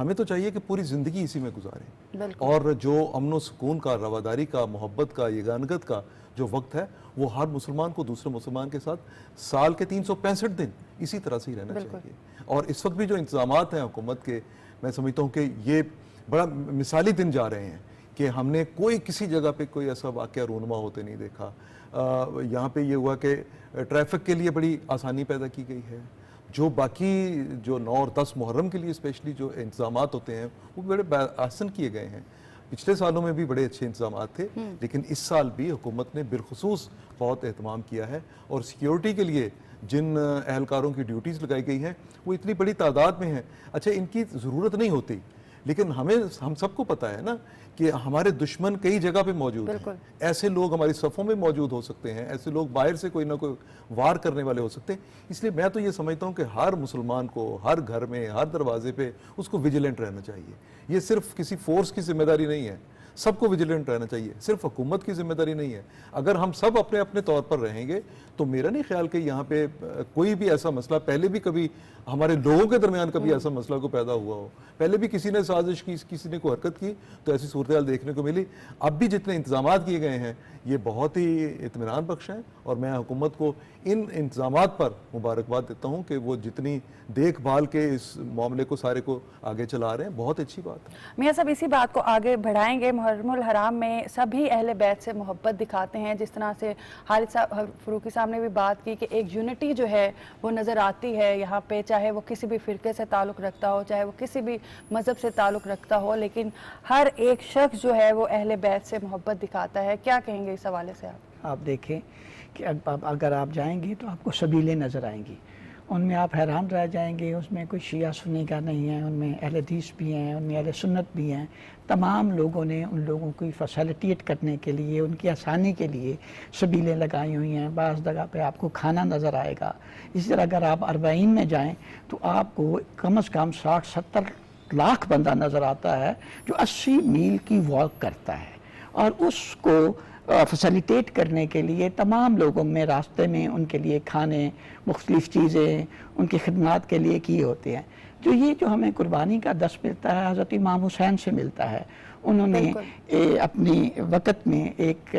ہمیں تو چاہیے کہ پوری زندگی اسی میں گزاریں، بالکل۔ اور جو امن و سکون کا، رواداری کا، محبت کا، یگانگت کا جو وقت ہے وہ ہر مسلمان کو دوسرے مسلمان کے ساتھ سال کے 365 دن اسی طرح سے ہی رہنا چاہیے۔ اور اس وقت بھی جو انتظامات ہیں حکومت کے، میں سمجھتا ہوں کہ یہ بڑا مثالی دن جا رہے ہیں کہ ہم نے کوئی کسی جگہ پہ کوئی ایسا واقعہ رونما ہوتے نہیں دیکھا۔ یہاں پہ یہ ہوا کہ ٹریفک کے لیے بڑی آسانی پیدا کی گئی ہے، جو باقی جو 9 اور 10 محرم کے لیے اسپیشلی جو انتظامات ہوتے ہیں وہ بڑے احسن کیے گئے ہیں۔ پچھلے سالوں میں بھی بڑے اچھے انتظامات تھے، لیکن اس سال بھی حکومت نے بالخصوص بہت اہتمام کیا ہے، اور سیکیورٹی کے لیے جن اہلکاروں کی ڈیوٹیز لگائی گئی ہیں وہ اتنی بڑی تعداد میں ہیں۔ اچھا، ان کی ضرورت نہیں ہوتی، لیکن ہم سب کو پتہ ہے نا کہ ہمارے دشمن کئی جگہ پہ موجود ہیں، ایسے لوگ ہماری صفوں میں موجود ہو سکتے ہیں، ایسے لوگ باہر سے کوئی نہ کوئی وار کرنے والے ہو سکتے ہیں۔ اس لیے میں تو یہ سمجھتا ہوں کہ ہر مسلمان کو ہر گھر میں ہر دروازے پہ اس کو ویجیلنٹ رہنا چاہیے۔ یہ صرف کسی فورس کی ذمہ داری نہیں ہے، سب کو ویجیلنٹ رہنا چاہیے، صرف حکومت کی ذمہ داری نہیں ہے۔ اگر ہم سب اپنے اپنے طور پر رہیں گے تو میرا نہیں خیال کہ یہاں پہ کوئی بھی ایسا مسئلہ، پہلے بھی کبھی ہمارے لوگوں کے درمیان کبھی ایسا مسئلہ کو پیدا ہوا ہو، پہلے بھی کسی نے سازش کی، کسی نے کوئی حرکت کی تو ایسی صورتحال دیکھنے کو ملی۔ اب بھی جتنے انتظامات کیے گئے ہیں یہ بہت ہی اطمینان بخش ہیں، اور میں حکومت کو ان انتظامات پر مبارکباد دیتا ہوں کہ وہ جتنی دیکھ بھال کے اس معاملے کو سارے کو آگے چلا رہے ہیں، بہت اچھی بات ہے۔ میاں صاحب اسی بات کو آگے بڑھائیں گے۔ محرم الحرام میں سبھی اہل بیت سے محبت دکھاتے ہیں، جس طرح سے خالد فروقی صاحب نے بھی بات کی کہ ایک یونٹی جو ہے وہ نظر آتی ہے یہاں پہ، چاہے وہ کسی بھی فرقے سے تعلق رکھتا ہو، چاہے وہ کسی بھی مذہب سے تعلق رکھتا ہو، لیکن ہر ایک شخص جو ہے وہ اہل بیت سے محبت دکھاتا ہے۔ کیا کہیں گے اس حوالے سے آپ دیکھیں کہ اگر آپ جائیں گی تو آپ کو سبیلیں نظر آئیں گی، ان میں آپ حیران رہ جائیں گے۔ اس میں کوئی شیعہ سنی کا نہیں ہے، ان میں اہل حدیث بھی ہیں، ان میں اہل سنت بھی ہیں۔ تمام لوگوں نے ان لوگوں کو فیسیلیٹیٹ کرنے کے لیے، ان کی آسانی کے لیے سبیلیں لگائی ہوئی ہیں۔ بعض جگہ پہ آپ کو کھانا نظر آئے گا۔ اسی طرح اگر آپ اربعین میں جائیں تو آپ کو کم از کم 60-70 لاکھ بندہ نظر آتا ہے جو 80 میل کی واک کرتا ہے، اور اس کو فیسیلیٹیٹ کرنے کے لیے تمام لوگوں میں راستے میں ان کے لیے کھانے، مختلف چیزیں ان کی خدمات کے لیے کیے ہوتے ہیں۔ تو یہ جو ہمیں قربانی کا دس ملتا ہے حضرت امام حسین سے ملتا ہے۔ انہوں نے اپنی وقت میں ایک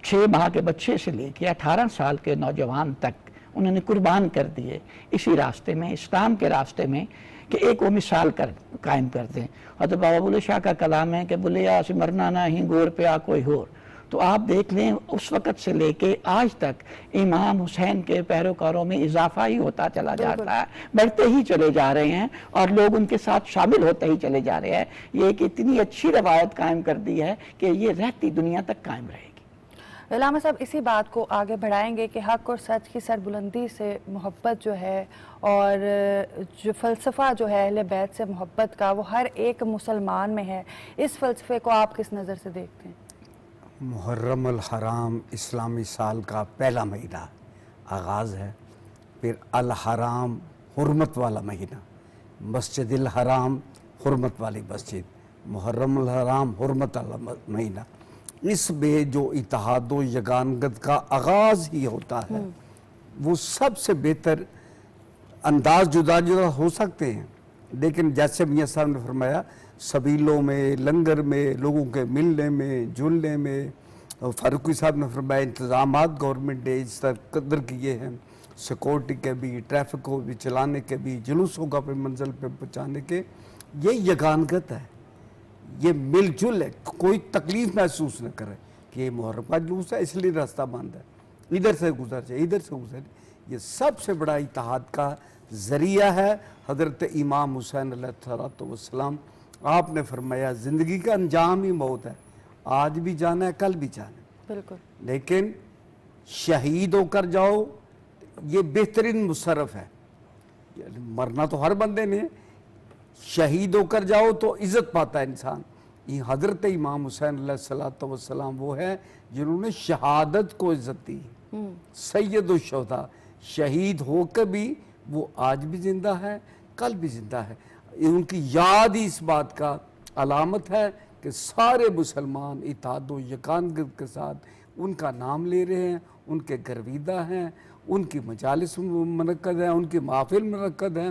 6 ماہ کے بچے سے لے کے 18 سال کے نوجوان تک انہوں نے قربان کر دیے اسی راستے میں، اسلام کے راستے میں، کہ ایک وہ مثال قائم کر دیں۔ حضرت بابا بلے شاہ کا کلام ہے کہ بلیا سے مرنا نہ ہی گور پہ آ کوئی ہور۔ تو آپ دیکھ لیں اس وقت سے لے کے آج تک امام حسین کے پیروکاروں میں اضافہ ہی ہوتا چلا جاتا ہے، بڑھتے ہی چلے جا رہے ہیں، اور لوگ ان کے ساتھ شامل ہوتے ہی چلے جا رہے ہیں۔ یہ ایک اتنی اچھی روایت قائم کر دی ہے کہ یہ رہتی دنیا تک قائم رہے گی۔ علامہ صاحب اسی بات کو آگے بڑھائیں گے کہ حق اور سچ کی سربلندی سے محبت جو ہے، اور جو فلسفہ جو ہے اہل بیت سے محبت کا، وہ ہر ایک مسلمان میں ہے۔ اس فلسفے کو آپ کس نظر سے دیکھتے ہیں؟ محرم الحرام اسلامی سال کا پہلا مہینہ آغاز ہے، پھر الحرام حرمت والا مہینہ، مسجد الحرام حرمت والی مسجد، محرم الحرام حرمت والا مہینہ۔ اس میں جو اتحاد و یگانگت کا آغاز ہی ہوتا ہے، وہ سب سے بہتر انداز جدا جدا ہو سکتے ہیں، لیکن جیسے میاں صاحب نے فرمایا، سبیلوں میں، لنگر میں، لوگوں کے ملنے میں، جلنے میں، فاروقی صاحب نے فرمایا انتظامات گورنمنٹ نے اس طرح قدر کیے ہیں، سیکورٹی کے بھی، ٹریفک کو بھی چلانے کے بھی، جلوسوں کا بھی منزل پہ پہنچانے کے، یہ یگانگت ہے، یہ مل جل ہے، کوئی تکلیف محسوس نہ کرے کہ یہ محرم کا جلوس ہے اس لیے راستہ بند ہے، ادھر سے گزر جائے، ادھر سے گزر جائے۔ یہ سب سے بڑا اتحاد کا ذریعہ ہے حضرت امام حسین علیہ السلام۔ آپ نے فرمایا زندگی کا انجام ہی موت ہے، آج بھی جانا ہے، کل بھی جانا ہے، بالکل، لیکن شہید ہو کر جاؤ یہ بہترین مصرف ہے۔ مرنا تو ہر بندے نے، شہید ہو کر جاؤ تو عزت پاتا ہے انسان۔ یہ حضرت امام حسین علیہ السلام وہ ہے جنہوں نے شہادت کو عزت دی، سید الشہداء، شہید ہو کر بھی وہ آج بھی زندہ ہے، کل بھی زندہ ہے۔ ان کی یاد ہی اس بات کا علامت ہے کہ سارے مسلمان اتحاد و یگانگت کے ساتھ ان کا نام لے رہے ہیں، ان کے گرویدہ ہیں، ان کی مجالس منعقد ہیں، ان کی محافل منعقد ہیں۔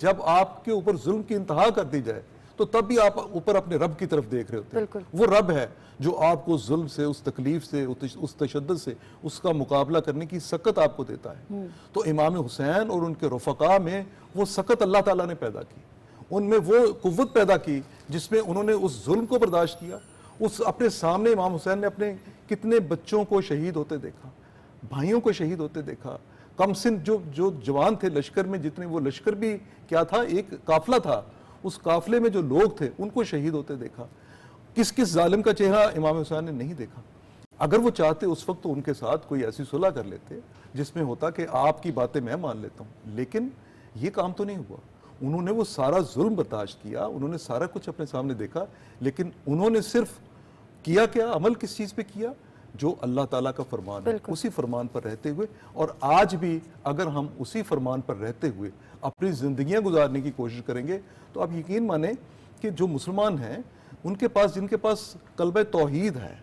جب آپ کے اوپر ظلم کی انتہا کر دی جائے تو تب بھی آپ اوپر اپنے رب کی طرف دیکھ رہے ہوتے ہیں. بالکل. وہ رب ہے جو آپ کو ظلم سے، اس تکلیف سے، اس تشدد سے اس کا مقابلہ کرنے کی سکت آپ کو دیتا ہے. تو امام حسین اور ان کے رفقا میں وہ سکت اللہ تعالیٰ نے پیدا کی، ان میں وہ قوت پیدا کی جس میں انہوں نے اس ظلم کو برداشت کیا. اس اپنے سامنے امام حسین نے اپنے کتنے بچوں کو شہید ہوتے دیکھا، بھائیوں کو شہید ہوتے دیکھا. کم سن جو جوان تھے لشکر میں، جتنے وہ لشکر بھی کیا تھا، ایک قافلہ تھا، اس قافلے میں جو لوگ تھے ان کو شہید ہوتے دیکھا. کس ظالم کا چہرہ امام حسین نے نہیں دیکھا. اگر وہ چاہتے اس وقت تو ان کے ساتھ کوئی ایسی صلح کر لیتے جس میں ہوتا کہ آپ کی باتیں میں مان لیتا ہوں، لیکن یہ کام تو نہیں ہوا. انہوں نے وہ سارا ظلم برداشت کیا، انہوں نے سارا کچھ اپنے سامنے دیکھا، لیکن انہوں نے صرف کیا عمل کس چیز پہ کیا؟ جو اللہ تعالیٰ کا فرمان ہے، اسی فرمان پر رہتے ہوئے. اور آج بھی اگر ہم اسی فرمان پر رہتے ہوئے اپنی زندگیاں گزارنے کی کوشش کریں گے تو آپ یقین مانیں کہ جو مسلمان ہیں ان کے پاس، جن کے پاس کلمہ توحید ہے،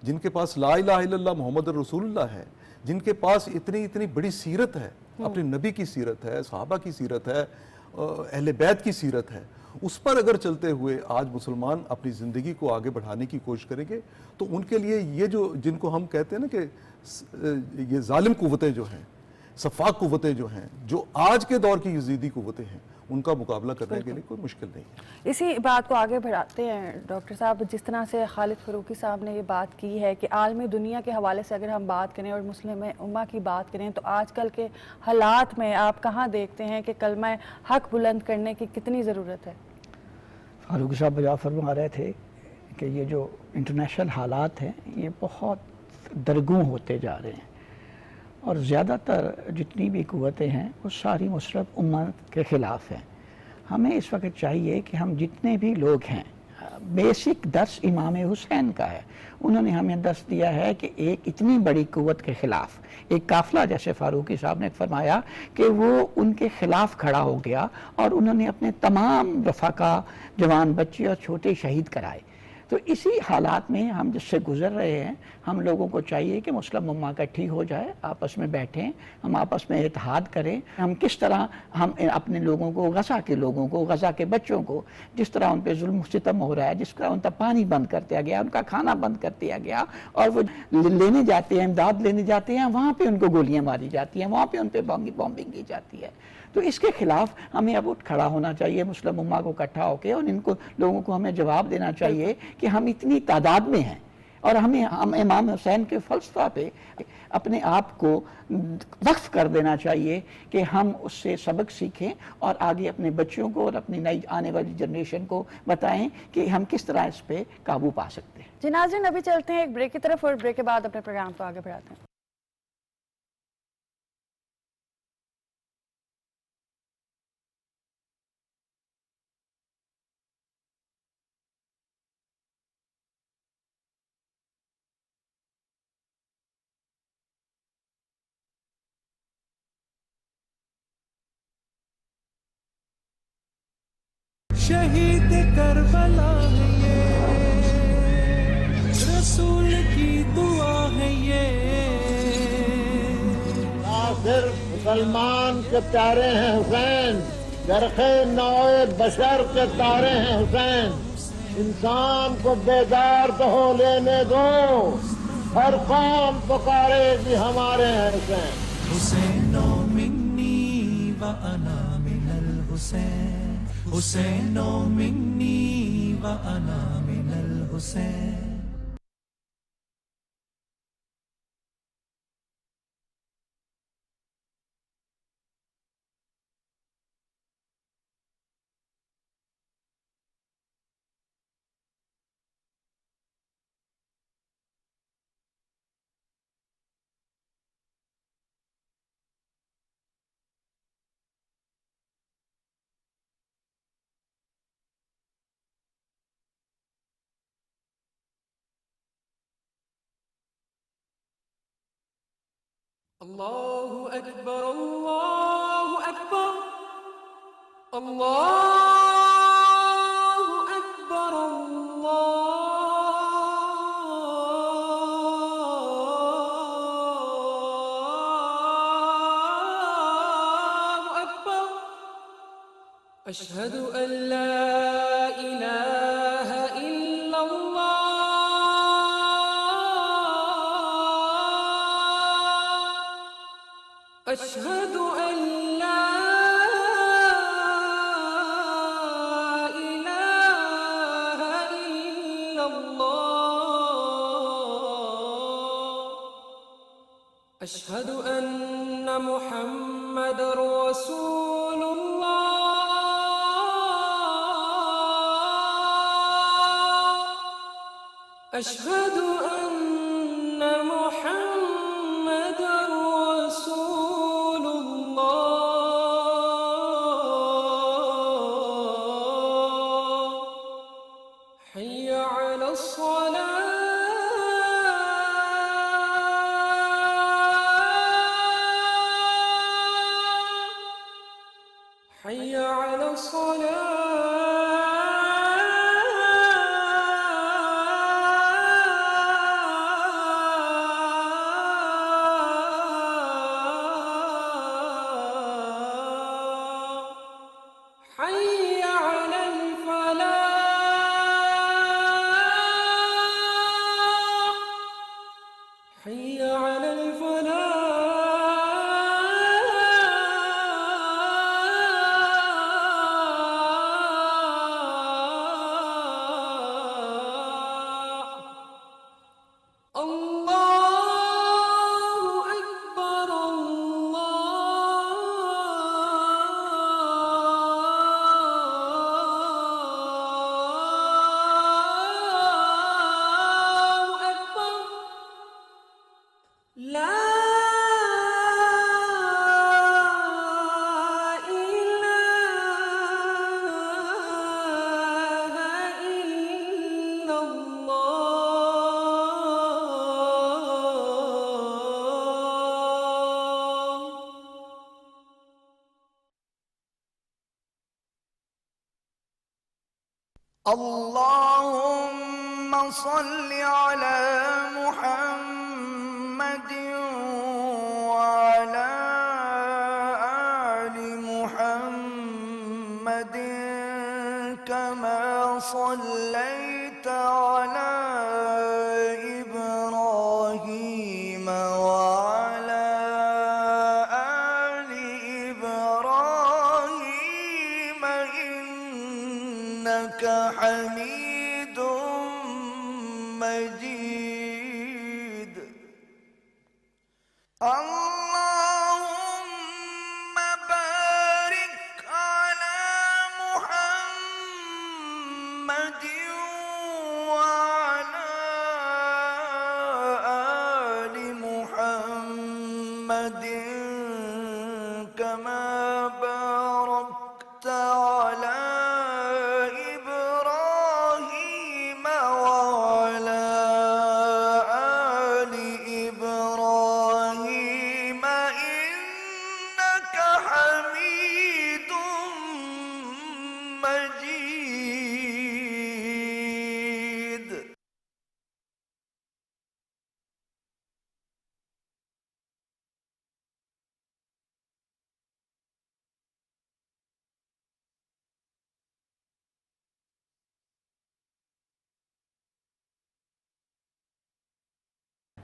جن کے پاس لا الہ الا اللہ محمد رسول اللہ ہے، جن کے پاس اتنی بڑی سیرت ہے، اپنے نبی کی سیرت ہے، صحابہ کی سیرت ہے، اہل بیت کی سیرت ہے، اس پر اگر چلتے ہوئے آج مسلمان اپنی زندگی کو آگے بڑھانے کی کوشش کریں گے تو ان کے لیے یہ جو جن کو ہم کہتے ہیں نا کہ یہ ظالم قوتیں جو ہیں، سفاک قوتیں جو ہیں، جو آج کے دور کی یزیدی قوتیں ہیں، ان کا مقابلہ کرنے کے لیے کوئی مشکل نہیں ہے. اسی بات کو آگے بڑھاتے ہیں ڈاکٹر صاحب. جس طرح سے خالد فاروقی صاحب نے یہ بات کی ہے کہ عالمی دنیا کے حوالے سے اگر ہم بات کریں اور مسلم امہ کی بات کریں تو آج کل کے حالات میں آپ کہاں دیکھتے ہیں کہ کلمہ حق بلند کرنے کی کتنی ضرورت ہے؟ فاروقی صاحب بجا فرما رہے تھے کہ یہ جو انٹرنیشنل حالات ہیں یہ بہت درگوں ہوتے جا رہے ہیں، اور زیادہ تر جتنی بھی قوتیں ہیں وہ ساری مشرق امت کے خلاف ہیں. ہمیں اس وقت چاہیے کہ ہم جتنے بھی لوگ ہیں، بیسک درس امام حسین کا ہے. انہوں نے ہمیں درس دیا ہے کہ ایک اتنی بڑی قوت کے خلاف ایک قافلہ، جیسے فاروقی صاحب نے فرمایا کہ وہ ان کے خلاف کھڑا ہو گیا اور انہوں نے اپنے تمام رفقا، جوان بچے اور چھوٹے شہید کرائے. تو اسی حالات میں ہم جس سے گزر رہے ہیں، ہم لوگوں کو چاہیے کہ مسلم امہ اکٹھی ہو جائے، آپس میں بیٹھیں، ہم آپس میں اتحاد کریں. ہم کس طرح ہم اپنے لوگوں کو، غزہ کے لوگوں کو، غزہ کے بچوں کو، جس طرح ان پہ ظلم و ستم ہو رہا ہے، جس طرح ان کا پانی بند کر دیا گیا، ان کا کھانا بند کر دیا گیا، اور وہ لینے جاتے ہیں، امداد لینے جاتے ہیں، وہاں پہ ان کو گولیاں ماری جاتی ہیں، وہاں پہ ان پہ بامبنگ کی جاتی ہے. تو اس کے خلاف ہمیں اب اٹھ کھڑا ہونا چاہیے مسلم امہ کو اکٹھا ہو کے، اور ان کو لوگوں کو ہمیں جواب دینا چاہیے کہ ہم اتنی تعداد میں ہیں، اور ہم امام حسین کے فلسفہ پہ اپنے آپ کو وقف کر دینا چاہیے کہ ہم اس سے سبق سیکھیں اور آگے اپنے بچوں کو اور اپنی نئی آنے والی جنریشن کو بتائیں کہ ہم کس طرح اس پہ قابو پا سکتے ہیں. جی ناظرین، ابھی چلتے ہیں ایک بریک کی طرف اور بریک کے بعد اپنے پروگرام کو آگے بڑھاتے ہیں. شہید کربلا ہے یہ، رسول کی دعا ہے یہ. صرف مسلمان کے پیارے ہیں حسین، گرخے نوع بشر کے تارے ہیں حسین. انسان کو بیدار تو ہو لینے دو، ہر قوم پکارے کہ ہمارے ہیں حسین. حسین منی و انا من الحسین، حسین منی و انا من الحسین. اللہ اکبر، اللہ اکبر، اللہ اکبر، اللہ اکبر. أشهد أن لا إله إلا الله أشهد أن لا إله إلا الله أشهد أن محمد رسول الله أشهد أن محمد رسول الله حي على الصلاة حي على الصلاة حي على الفلاح حي على الفلاح الله أكبر الله أكبر لا إله إلا الله اللهم صل على محمد وعلى آل محمد كما صليت على إبراهيم وعلى آل إبراهيم إنك حميد مجيد اللهم بارك على محمد وعلى آل محمد كما باركت على إبراهيم وعلى آل إبراهيم إنك حميد مجيد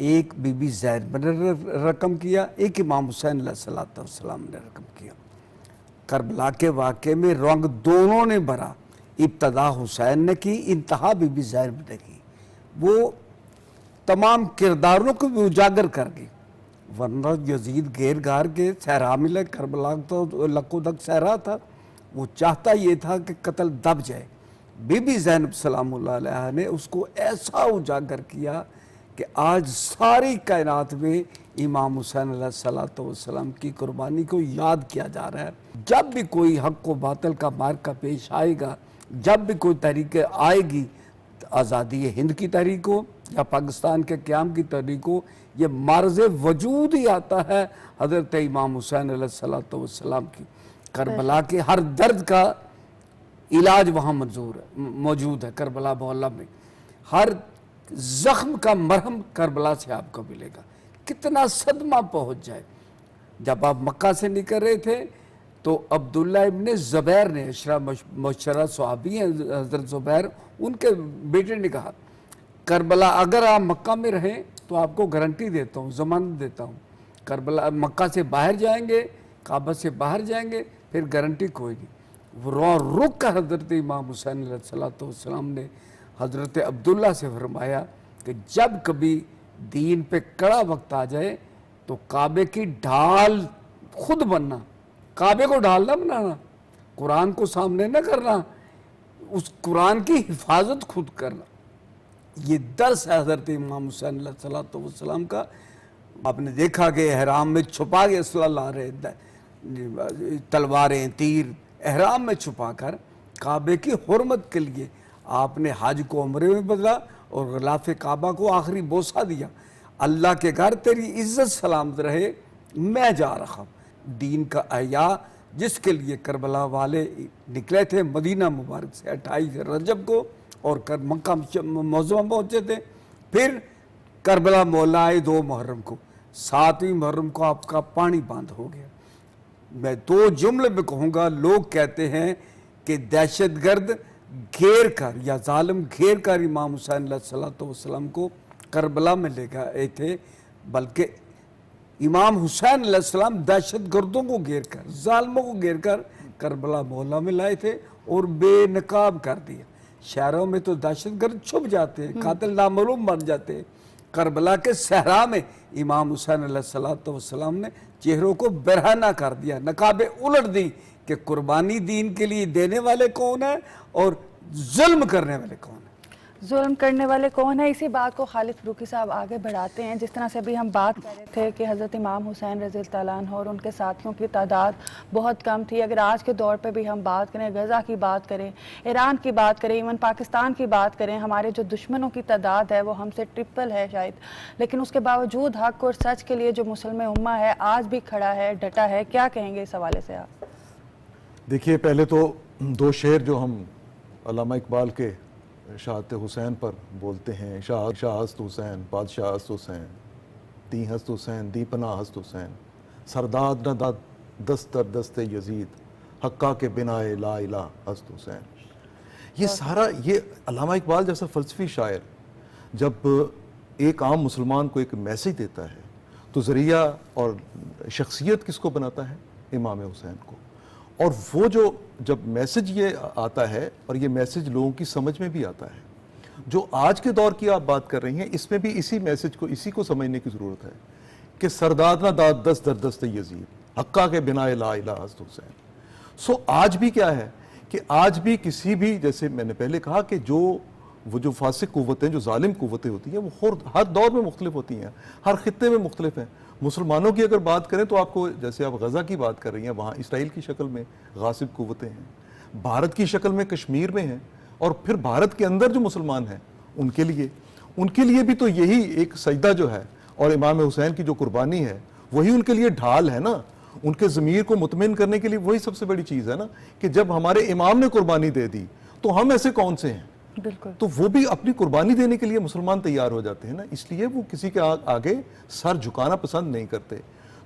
ایک بی بی زینب نے رقم کیا، ایک امام حسین علیہ السلام نے رقم کیا۔ کربلا کے واقعے میں رنگ دونوں نے بھرا، ابتدا حسین نے کی، انتہا بی بی زینب نے کی۔ وہ تمام کرداروں کو بھی اجاگر کر گئی، ورنہ یزید گیر گار کے صحرا میں لے، کربلا تو لکو دک صحرا تھا، وہ چاہتا یہ تھا کہ قتل دب جائے۔ بی بی زینب سلام اللہ علیہ نے اس کو ایسا اجاگر کیا کہ آج ساری کائنات میں امام حسین علیہ السلام کی قربانی کو یاد کیا جا رہا ہے۔ جب بھی کوئی حق و باطل کا مارکہ پیش آئے گا، جب بھی کوئی تحریک آئے گی، آزادی ہند کی تحریک ہو یا پاکستان کے قیام کی تحریک ہو، یہ معرض وجود ہی آتا ہے حضرت امام حسین علیہ السلام کی۔ کربلا کے ہر درد کا علاج وہاں موجود ہے، کربلا محلہ میں ہر زخم کا مرہم کربلا سے آپ کو ملے گا۔ کتنا صدمہ پہنچ جائے۔ جب آپ مکہ سے نکل رہے تھے تو عبداللہ ابن زبیر نے، اشرا مبشرہ صحابی ہیں حضرت زبیر، ان کے بیٹے نے کہا کربلا اگر آپ مکہ میں رہیں تو آپ کو گارنٹی دیتا ہوں، ضمانت دیتا ہوں، کربلا مکہ سے باہر جائیں گے، کعبہ سے باہر جائیں گے، پھر گارنٹی کوئی نہیں۔ وہ رک کر حضرت امام حسین علیہ السلام نے حضرت عبداللہ سے فرمایا کہ جب کبھی دین پہ کڑا وقت آ جائے تو کعبے کی ڈھال خود بننا، کعبے کو ڈھال نہ بنانا، قرآن کو سامنے نہ کرنا، اس قرآن کی حفاظت خود کرنا۔ یہ درس ہے حضرت امام حسین علیہ السلام کا۔ آپ نے دیکھا کہ احرام میں چھپا کے اسلحہ لا رہے، تلواریں، تیر، احرام میں چھپا کر کعبے کی حرمت کے لیے آپ نے حج کو عمرے میں بدلا اور غلاف کعبہ کو آخری بوسہ دیا۔ اللہ کے گھر تیری عزت سلامت رہے، میں جا رہا ہوں۔ دین کا احیاء جس کے لیے کربلا والے نکلے تھے مدینہ مبارک سے 28 رجب کو اور مکہ معظمہ پہنچے تھے، پھر کربلا مولا آئے 2 محرم کو، 7ویں محرم کو آپ کا پانی بند ہو گیا۔ میں 2 جملے میں کہوں گا، لوگ کہتے ہیں کہ دہشت گرد گھیر کر یا ظالم گھیر کر امام حسین علیہ السلام کو کربلا میں لے گئے تھے، بلکہ امام حسین علیہ السلام دہشت گردوں کو گھیر کر، ظالموں کو گھیر کر کربلا محلہ میں لائے تھے اور بے نقاب کر دیا۔ شہروں میں تو دہشت گرد چھپ جاتے ہیں، قاتل نامعلوم بن جاتے ہیں۔ کربلا کے صحرا میں امام حسین علیہ السلام نے چہروں کو برہنہ کر دیا، نقابیں الٹ دی کہ قربانی دین کے لیے دینے والے کون ہیں اور ظلم کرنے والے کون ہیں۔ ظلم کرنے والے کون ہیں، اسی بات کو خالد فروکی صاحب آگے بڑھاتے ہیں۔ جس طرح سے بھی ہم بات کر رہے تھے کہ حضرت امام حسین رضی اللہ عنہ اور ان کے ساتھیوں کی تعداد بہت کم تھی۔ اگر آج کے دور پہ بھی ہم بات کریں، غزہ کی بات کریں، ایران کی بات کریں، ایون پاکستان کی بات کریں، ہمارے جو دشمنوں کی تعداد ہے وہ ہم سے ٹرپل ہے شاید، لیکن اس کے باوجود حق اور سچ کے لیے جو مسلم امہ ہے آج بھی کھڑا ہے، ڈٹا ہے۔ کیا کہیں گے اس حوالے سے آپ؟ دیکھیے، پہلے تو 2 شعر جو ہم علامہ اقبال کے شہادت حسین پر بولتے ہیں، شاہ ہست حسین، بادشاہ ہست حسین، دی ہست حسین، دی پناہ ہست حسین، سرداد نہ داد دست در دست یزید، حقہ کے بنائے لا الہ ہست حسین۔ یہ سارا، یہ علامہ اقبال جیسا فلسفی شاعر جب ایک عام مسلمان کو ایک میسیج دیتا ہے تو ذریعہ اور شخصیت کس کو بناتا ہے؟ امام حسین کو۔ اور وہ جو جب میسیج یہ آتا ہے اور یہ میسیج لوگوں کی سمجھ میں بھی آتا ہے، جو آج کے دور کی آپ بات کر رہی ہیں، اس میں بھی اسی میسیج کو، اسی کو سمجھنے کی ضرورت ہے کہ سرداد نہ داد دست در دست یزید، حقہ کے بنائے لا الہ ہست حسین۔ سو آج بھی کیا ہے کہ آج بھی کسی بھی، جیسے میں نے پہلے کہا کہ وہ جو فاسق قوتیں، جو ظالم قوتیں ہوتی ہیں، وہ ہر دور میں مختلف ہوتی ہیں، ہر خطے میں مختلف ہیں۔ مسلمانوں کی اگر بات کریں تو آپ کو، جیسے آپ غزہ کی بات کر رہی ہیں، وہاں اسرائیل کی شکل میں غاصب قوتیں ہیں، بھارت کی شکل میں کشمیر میں ہیں، اور پھر بھارت کے اندر جو مسلمان ہیں ان کے لیے بھی تو یہی ایک سجدہ جو ہے، اور امام حسین کی جو قربانی ہے وہی ان کے لیے ڈھال ہے نا، ان کے ضمیر کو مطمئن کرنے کے لیے وہی سب سے بڑی چیز ہے نا، کہ جب ہمارے امام نے قربانی دے دی تو ہم ایسے کون سے ہیں؟ بالکل۔ تو وہ بھی اپنی قربانی دینے کے لیے مسلمان تیار ہو جاتے ہیں نا، اس لیے وہ کسی کے آگے سر جھکانا پسند نہیں کرتے۔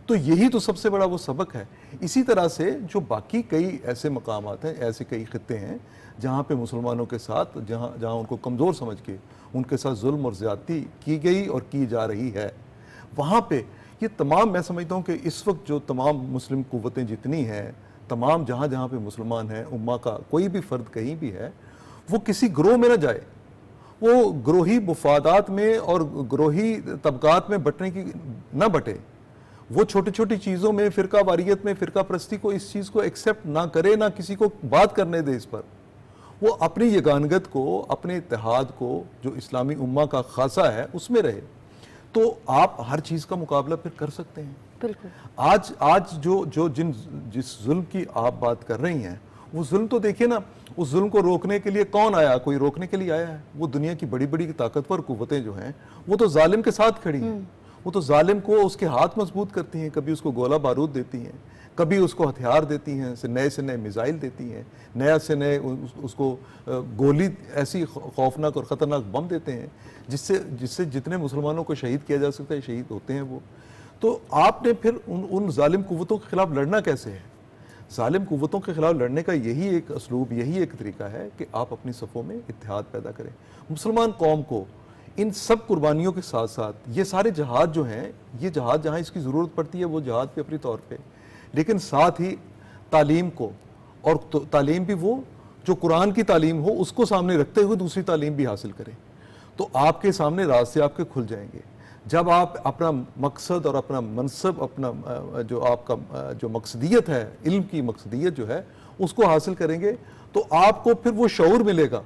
تو یہی تو سب سے بڑا وہ سبق ہے. اسی طرح سے جو باقی کئی ایسے مقامات ہیں, ایسے کئی خطے ہیں جہاں پہ مسلمانوں کے ساتھ جہاں ان کو کمزور سمجھ کے ان کے ساتھ ظلم اور زیادتی کی گئی اور کی جا رہی ہے, وہاں پہ یہ تمام, میں سمجھتا ہوں کہ اس وقت جو تمام مسلم قوتیں جتنی ہیں, تمام جہاں پہ مسلمان ہیں, امہ کا کوئی بھی فرد کہیں بھی ہے, وہ کسی گروہ میں نہ جائے, وہ گروہی مفادات میں اور گروہی طبقات میں بٹنے کی نہ بٹے, وہ چھوٹی چھوٹی چیزوں میں فرقہ واریت میں فرقہ پرستی کو اس چیز کو ایکسیپٹ نہ کرے, نہ کسی کو بات کرنے دے اس پر. وہ اپنی یگانگت کو, اپنے اتحاد کو جو اسلامی امہ کا خاصہ ہے اس میں رہے, تو آپ ہر چیز کا مقابلہ پھر کر سکتے ہیں. بالکل. آج جس ظلم کی آپ بات کر رہی ہیں, وہ ظلم تو دیکھیے نا, اس ظلم کو روکنے کے لیے کون آیا؟ کوئی روکنے کے لیے آیا ہے؟ وہ دنیا کی بڑی بڑی طاقتور قوتیں جو ہیں وہ تو ظالم کے ساتھ کھڑی ہیں, وہ تو ظالم کو اس کے ہاتھ مضبوط کرتی ہیں, کبھی اس کو گولہ بارود دیتی ہیں, کبھی اس کو ہتھیار دیتی ہیں, نئے سے نئے میزائل دیتی ہیں, نیا سے نئے اس کو گولی, ایسی خوفناک اور خطرناک بم دیتے ہیں جس سے جتنے مسلمانوں کو شہید کیا جا سکتا ہے شہید ہوتے ہیں وہ. تو آپ نے پھر ان ظالم قوتوں کے خلاف لڑنا کیسے ہے؟ ظالم قوتوں کے خلاف لڑنے کا یہی ایک اسلوب, یہی ایک طریقہ ہے کہ آپ اپنی صفوں میں اتحاد پیدا کریں. مسلمان قوم کو ان سب قربانیوں کے ساتھ ساتھ یہ سارے جہاد جو ہیں, یہ جہاد جہاں اس کی ضرورت پڑتی ہے وہ جہاد پہ اپنی طور پہ, لیکن ساتھ ہی تعلیم کو, اور تعلیم بھی وہ جو قرآن کی تعلیم ہو اس کو سامنے رکھتے ہوئے دوسری تعلیم بھی حاصل کریں, تو آپ کے سامنے راستے آپ کے کھل جائیں گے. جب آپ اپنا مقصد اور اپنا منصب, اپنا جو آپ کا جو مقصدیت ہے, علم کی مقصدیت جو ہے اس کو حاصل کریں گے, تو آپ کو پھر وہ شعور ملے گا.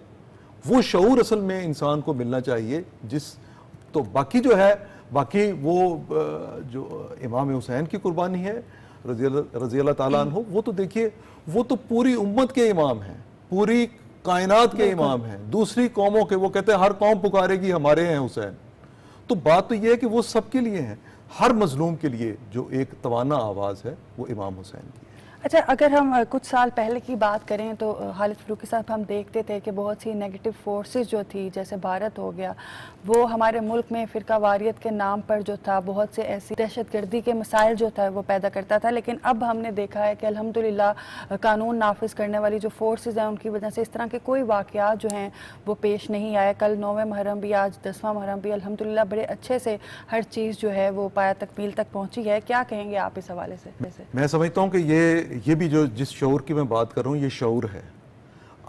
وہ شعور اصل میں انسان کو ملنا چاہیے تو باقی جو ہے, باقی وہ جو امام حسین کی قربانی ہے رضی اللہ تعالیٰ عنہ, وہ تو دیکھیے وہ تو پوری امت کے امام ہیں, پوری کائنات کے امام ہیں. دوسری قوموں کے, وہ کہتے ہیں ہر قوم پکارے گی ہمارے ہیں حسین. تو بات تو یہ ہے کہ وہ سب کے لیے ہیں, ہر مظلوم کے لیے جو ایک توانا آواز ہے وہ امام حسین کی. اچھا, اگر ہم کچھ سال پہلے کی بات کریں تو خالد فروکی صاحب, ہم دیکھتے تھے کہ بہت سی نیگیٹو فورسز جو تھی, جیسے بھارت ہو گیا, وہ ہمارے ملک میں فرقہ واریت کے نام پر جو تھا بہت سے ایسی دہشت گردی کے مسائل جو تھا وہ پیدا کرتا تھا. لیکن اب ہم نے دیکھا ہے کہ الحمدللہ قانون نافذ کرنے والی جو فورسز ہیں ان کی وجہ سے اس طرح کے کوئی واقعات جو ہیں وہ پیش نہیں آئے. کل 9 محرم بھی, آج 10واں محرم بھی, الحمدللہ بڑے اچھے سے ہر چیز جو ہے وہ پایا تکمیل تک پہنچی ہے. کیا کہیں گے آپ اس حوالے سے؟ میں سمجھتا ہوں کہ یہ بھی جس شعور کی میں بات کر رہا ہوں یہ شعور ہے.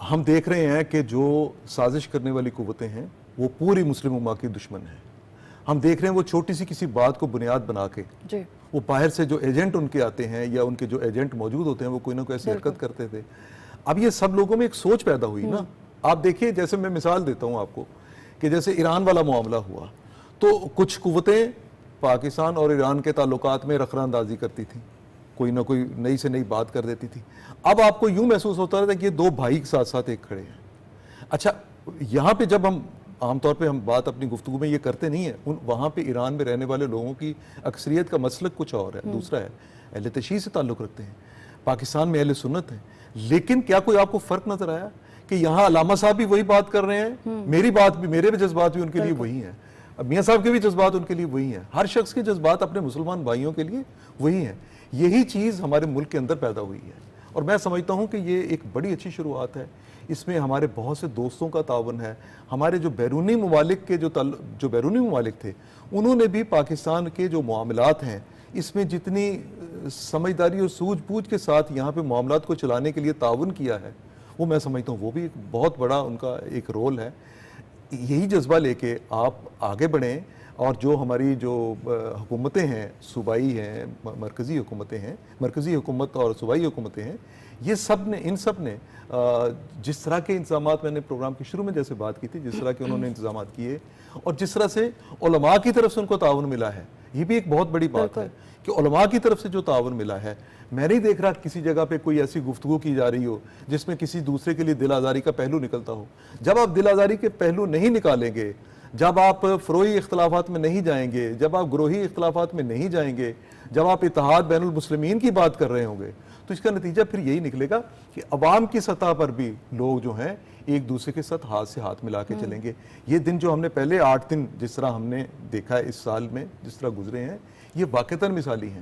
ہم دیکھ رہے ہیں کہ جو سازش کرنے والی قوتیں ہیں وہ پوری مسلم امہ کی دشمن ہیں. ہم دیکھ رہے ہیں وہ چھوٹی سی کسی بات کو بنیاد بنا کے, وہ باہر سے جو ایجنٹ ان کے آتے ہیں یا ان کے جو ایجنٹ موجود ہوتے ہیں وہ کوئی نہ کوئی ایسی حرکت کرتے تھے. اب یہ سب لوگوں میں ایک سوچ پیدا ہوئی نا. آپ دیکھیے, جیسے میں مثال دیتا ہوں آپ کو کہ جیسے ایران والا معاملہ ہوا تو کچھ قوتیں پاکستان اور ایران کے تعلقات میں رخنہ اندازی کرتی تھیں, کوئی نہ کوئی نئی سے نئی بات کر دیتی تھی. اب آپ کو یوں محسوس ہوتا رہتا ہے کہ یہ دو بھائی ساتھ ساتھ ایک کھڑے ہیں. اچھا, یہاں پہ جب ہم عام طور پہ ہم بات اپنی گفتگو میں یہ کرتے نہیں ہیں, وہاں پہ ایران میں رہنے والے لوگوں کی اکثریت کا مسلک کچھ اور ہے, دوسرا ہے, اہل تشیع سے تعلق رکھتے ہیں. پاکستان میں اہل سنت ہیں. لیکن کیا کوئی آپ کو فرق نظر آیا کہ یہاں علامہ صاحب بھی وہی بات کر رہے ہیں, میری بات بھی, میرے بھی جذبات بھی ان کے لیے وہی ہیں, میاں صاحب کے بھی جذبات ان کے لیے وہی ہیں, ہر شخص کے جذبات اپنے مسلمان بھائیوں کے لیے وہی ہیں. یہی چیز ہمارے ملک کے اندر پیدا ہوئی ہے اور میں سمجھتا ہوں کہ یہ ایک بڑی اچھی شروعات ہے. اس میں ہمارے بہت سے دوستوں کا تعاون ہے. ہمارے جو بیرونی ممالک کے جو بیرونی ممالک تھے انہوں نے بھی پاکستان کے جو معاملات ہیں اس میں جتنی سمجھداری اور سوجھ بوجھ کے ساتھ یہاں پہ معاملات کو چلانے کے لیے تعاون کیا ہے, وہ میں سمجھتا ہوں وہ بھی ایک بہت بڑا ان کا ایک رول ہے. یہی جذبہ لے کے آپ آگے بڑھیں اور جو ہماری جو حکومتیں ہیں, صوبائی ہیں, مرکزی حکومتیں ہیں, مرکزی حکومت اور صوبائی حکومتیں ہیں, یہ سب نے, ان سب نے جس طرح کے انتظامات, میں نے پروگرام کے شروع میں جیسے بات کی تھی, جس طرح کے انہوں نے انتظامات کیے اور جس طرح سے علماء کی طرف سے ان کو تعاون ملا ہے, یہ بھی ایک بہت بڑی بات ہے کہ علماء کی طرف سے جو تعاون ملا ہے. میں نہیں دیکھ رہا کسی جگہ پہ کوئی ایسی گفتگو کی جا رہی ہو جس میں کسی دوسرے کے لیے دل آزاری کا پہلو نکلتا ہو. جب آپ دل آزاری کے پہلو نہیں نکالیں گے, جب آپ فروئی اختلافات میں نہیں جائیں گے, جب آپ گروہی اختلافات میں نہیں جائیں گے, جب آپ اتحاد بین المسلمین کی بات کر رہے ہوں گے, تو اس کا نتیجہ پھر یہی نکلے گا کہ عوام کی سطح پر بھی لوگ جو ہیں ایک دوسرے کے ساتھ ہاتھ سے ہاتھ ملا کے چلیں گے. یہ دن جو ہم نے پہلے 8 دن جس طرح ہم نے دیکھا ہے اس سال میں, جس طرح گزرے ہیں, یہ واقعتاً مثالی ہیں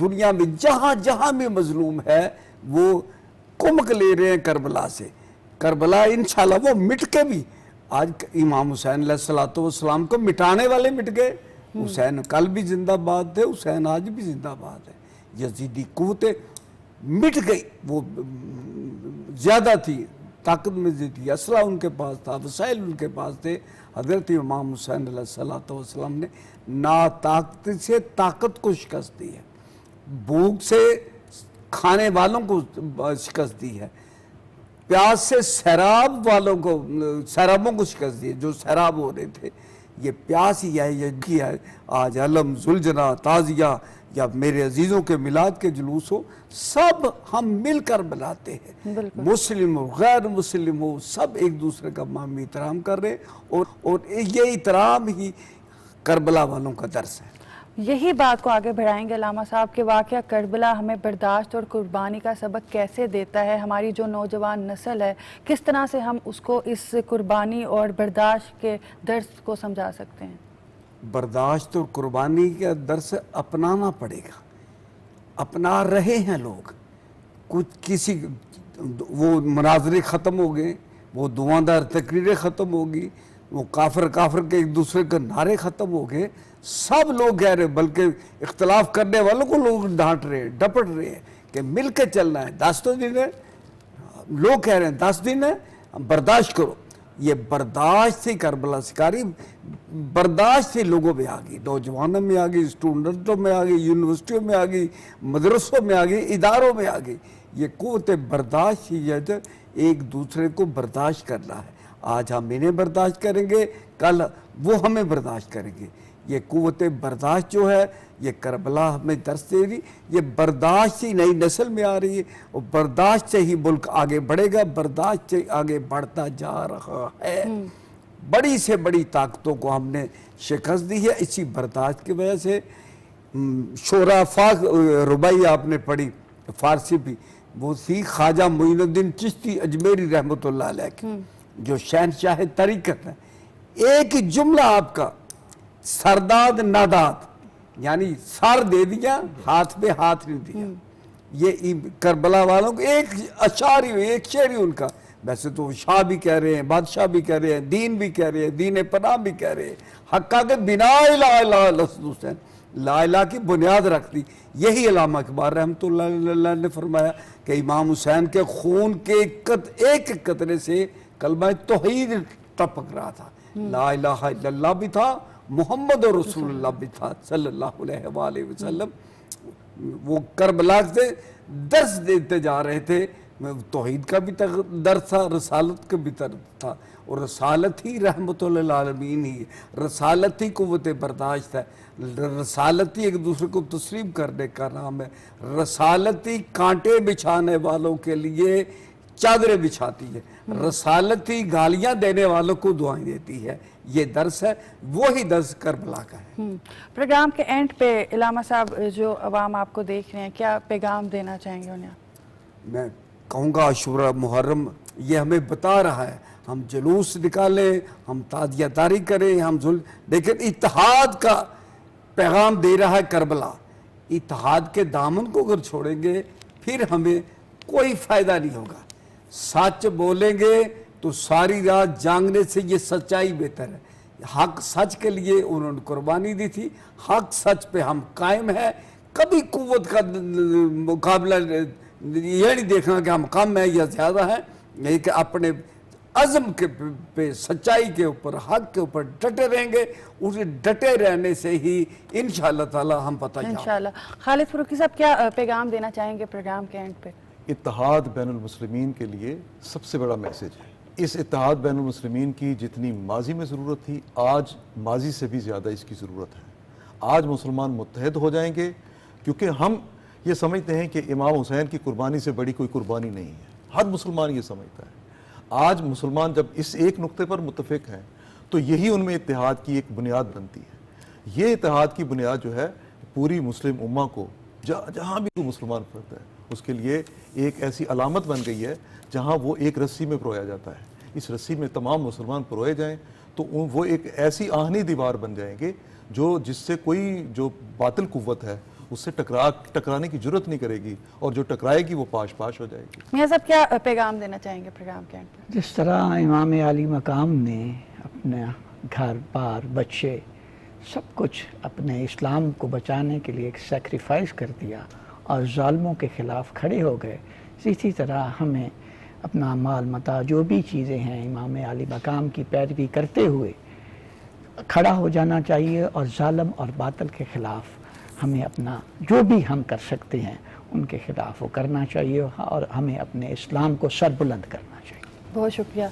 دنیا میں جہاں جہاں بھی مظلوم ہے وہ کمک لے رہے ہیں کربلا سے. کربلا انشاءاللہ وہ مٹ کے بھی آج امام حسین علیہ السلام کو مٹانے والے مٹ گئے. حسین کل بھی زندہ باد تھے, حسین آج بھی زندہ باد ہے. یزیدی قوتیں مٹ گئی, وہ زیادہ تھی, طاقت میں تھی, اسلحہ ان کے پاس تھا, وسائل ان کے پاس تھے. حضرت امام حسین علیہ السلام نے ناطاقت سے طاقت کو شکست دی ہے, بھوک سے کھانے والوں کو شکست دی ہے, پیاس سے سیراب والوں کو, سیرابوں کو شکست دی ہے جو سیراب ہو رہے تھے. یہ پیاس ہی ہے, یہ کیا ہے. آج علم, زلجنا, تازیہ یا میرے عزیزوں کے میلاد کے جلوس ہو, سب ہم مل کر بناتے ہیں. مسلم ہو, غیر مسلم ہو, سب ایک دوسرے کا مامی احترام کر رہے ہیں, اور یہ احترام ہی کربلا والوں کا درس ہے. یہی بات کو آگے بڑھائیں گے علامہ صاحب کہ واقعہ کربلا ہمیں برداشت اور قربانی کا سبق کیسے دیتا ہے. ہماری جو نوجوان نسل ہے کس طرح سے ہم اس کو اس قربانی اور برداشت کے درس کو سمجھا سکتے ہیں. برداشت اور قربانی کا درس اپنانا پڑے گا. اپنا رہے ہیں لوگ, کچھ کسی وہ مناظرے ختم ہو گئے, وہ دعاندار تقریریں ختم ہو گئی, وہ کافر کے ایک دوسرے کے نعرے ختم ہو گئے. سب لوگ کہہ رہے, بلکہ اختلاف کرنے والوں کو لوگ ڈانٹ رہے ہیں, ڈپٹ رہے ہیں کہ مل کے چلنا ہے. 10 دن ہے, لوگ کہہ رہے ہیں 10 دن ہے, برداشت کرو. یہ برداشت سے کربلا سکاری, برداشت سے لوگوں میں آ گئی, نوجوانوں میں آ گئی, اسٹوڈنٹوں میں آ گئی, یونیورسٹیوں میں آ گئی, مدرسوں میں آ گئی, اداروں میں آ گئی. یہ قوت برداشت ہی ہے, ایک دوسرے کو برداشت کرنا ہے. آج ہم انہیں برداشت کریں گے, کل وہ ہمیں برداشت کریں گے. یہ قوت برداشت جو ہے, یہ کربلا ہمیں درس دے رہی. یہ برداشت ہی نئی نسل میں آ رہی ہے, اور برداشت سے ہی ملک آگے بڑھے گا, برداشت سے آگے بڑھتا جا رہا ہے. بڑی سے بڑی طاقتوں کو ہم نے شکست دی ہے اسی برداشت کی وجہ سے. شورا فاق ربائی آپ نے پڑھی, فارسی بھی, وہ تھی خواجہ معین الدین چشتی اجمیری رحمۃ اللہ علیہ کی, جو شہنشاہ طریقت ہے. ایک جملہ آپ کا, سرداد ناداد, یعنی سر دے دیا, ہاتھ پہ ہاتھ نہیں دیا. یہ کربلا والوں کو ایک اشعاری, ایک شعری ان کا, ویسے تو شاہ بھی کہہ رہے ہیں, بادشاہ بھی کہہ رہے ہیں, دین بھی کہہ رہے ہیں, دین پناہ بھی کہہ رہے ہیں. حقا کے بنا لا الہ الا حسین, لا الہ کی بنیاد رکھ دی. یہی علامہ اقبال رحمۃ اللہ علیہ نے فرمایا کہ امام حسین کے خون کے ایک قطرے سے کلمہ توحید ٹپک رہا تھا. لا الہ الا اللہ بھی تھا, محمد رسول اللہ بھی تھا صلی اللہ علیہ وآلہ وسلم. وہ کربلا سے درس دیتے جا رہے تھے. توحید کا بھی درس تھا, رسالت کا بھی درس تھا, اور رسالت ہی رحمت للعالمین ہی, رسالت ہی قوت برداشت ہے, رسالت ہی ایک دوسرے کو تسلیم کرنے کا نام ہے, رسالت ہی کانٹے بچھانے والوں کے لیے چادریں بچھاتی ہے, رسالت ہی گالیاں دینے والوں کو دعائیں دیتی ہے. یہ درس ہے, وہی درس کربلا کا ہے. پروگرام کے اینڈ پہ علامہ صاحب جو عوام آپ کو دیکھ رہے ہیں, کیا پیغام دینا چاہیں گے انہیں؟ میں کہوں گا عاشورہ محرم یہ ہمیں بتا رہا ہے, ہم جلوس نکالیں, ہم تعزیہ داری کریں, لیکن اتحاد کا پیغام دے رہا ہے کربلا. اتحاد کے دامن کو اگر چھوڑیں گے پھر ہمیں کوئی فائدہ نہیں ہوگا. سچ بولیں گے تو ساری رات جانگنے سے یہ سچائی بہتر ہے. حق سچ کے لیے انہوں نے قربانی دی تھی, حق سچ پہ ہم قائم ہیں. کبھی قوت کا مقابلہ یہ نہیں دیکھنا کہ ہم کم ہیں یا زیادہ ہیں, نہیں کہ اپنے عزم کے پہ, سچائی کے اوپر, حق کے اوپر ڈٹے رہیں گے. اسے ڈٹے رہنے سے ہی انشاءاللہ تعالی ہم پتہ جائیں. انشاءاللہ. خالد فروخی صاحب کیا پیغام دینا چاہیں گے پروگرام کے اینڈ پہ؟ اتحاد بین المسلمین کے لیے سب سے بڑا میسج ہے. اس اتحاد بین المسلمین کی جتنی ماضی میں ضرورت تھی, آج ماضی سے بھی زیادہ اس کی ضرورت ہے. آج مسلمان متحد ہو جائیں گے, کیونکہ ہم یہ سمجھتے ہیں کہ امام حسین کی قربانی سے بڑی کوئی قربانی نہیں ہے. ہر مسلمان یہ سمجھتا ہے. آج مسلمان جب اس ایک نقطے پر متفق ہیں تو یہی ان میں اتحاد کی ایک بنیاد بنتی ہے. یہ اتحاد کی بنیاد جو ہے پوری مسلم امہ کو, جہاں بھی کوئی مسلمان فرد ہے, اس کے لیے ایک ایسی علامت بن گئی ہے جہاں وہ ایک رسی میں پرویا جاتا ہے. اس رسی میں تمام مسلمان پروئے جائیں تو وہ ایک ایسی آہنی دیوار بن جائیں گے جس سے کوئی جو باطل قوت ہے اس سے ٹکرانے کی جرت نہیں کرے گی، اور جو ٹکرائے گی وہ پاش پاش ہو جائے گی۔ میاں صاحب کیا پیغام دینا چاہیں گے پروگرام کے اینڈ پہ؟ جس طرح امام علی مقام نے اپنا گھر بار بچے سب کچھ اپنے اسلام کو بچانے کے لیے ایک سیکریفائس کر دیا اور ظالموں کے خلاف کھڑے ہو گئے، اسی طرح ہمیں اپنا مال متاع جو بھی چیزیں ہیں امام علی مقام کی پیروی کرتے ہوئے کھڑا ہو جانا چاہیے، اور ظالم اور باطل کے خلاف ہمیں اپنا جو بھی ہم کر سکتے ہیں ان کے خلاف وہ کرنا چاہیے، اور ہمیں اپنے اسلام کو سربلند کرنا چاہیے۔ بہت شکریہ۔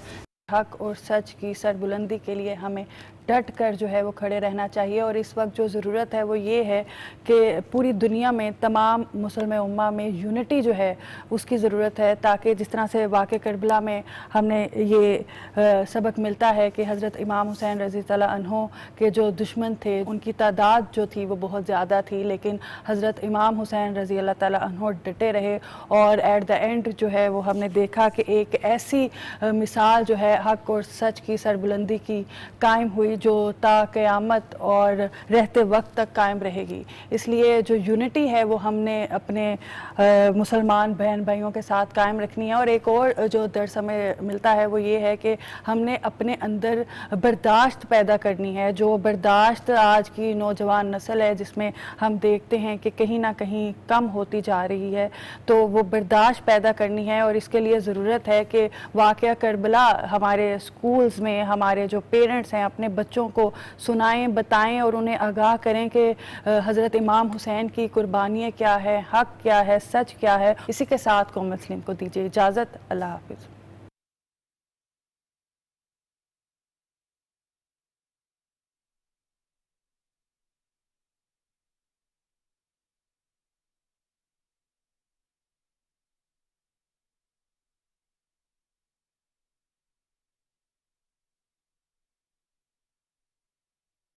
حق اور سچ کی سربلندی کے لیے ہمیں ڈٹ کر جو ہے وہ کھڑے رہنا چاہیے، اور اس وقت جو ضرورت ہے وہ یہ ہے کہ پوری دنیا میں تمام مسلم امہ میں یونٹی جو ہے اس کی ضرورت ہے، تاکہ جس طرح سے واقع کربلا میں ہم نے یہ سبق ملتا ہے کہ حضرت امام حسین رضی اللہ عنہ کے جو دشمن تھے ان کی تعداد جو تھی وہ بہت زیادہ تھی، لیکن حضرت امام حسین رضی اللہ تعالیٰ عنہ ڈٹے رہے، اور ایٹ دا اینڈ جو ہے وہ ہم نے دیکھا کہ ایک ایسی مثال جو ہے حق اور سچ کی سربلندی کی قائم ہوئی جو تا قیامت اور رہتے وقت تک قائم رہے گی۔ اس لیے جو یونٹی ہے وہ ہم نے اپنے مسلمان بہن بھائیوں کے ساتھ قائم رکھنی ہے، اور ایک اور جو درس ہمیں ملتا ہے وہ یہ ہے کہ ہم نے اپنے اندر برداشت پیدا کرنی ہے، جو برداشت آج کی نوجوان نسل ہے جس میں ہم دیکھتے ہیں کہ کہیں نہ کہیں کم ہوتی جا رہی ہے، تو وہ برداشت پیدا کرنی ہے، اور اس کے لیے ضرورت ہے کہ واقعہ کربلا ہمارے اسکولز میں ہمارے جو پیرنٹس ہیں اپنے بچوں کو سنائیں، بتائیں، اور انہیں آگاہ کریں کہ حضرت امام حسین کی قربانی کیا ہے، حق کیا ہے، سچ کیا ہے۔ اسی کے ساتھ قوم مسلم کو دیجیے اجازت۔ اللہ حافظ۔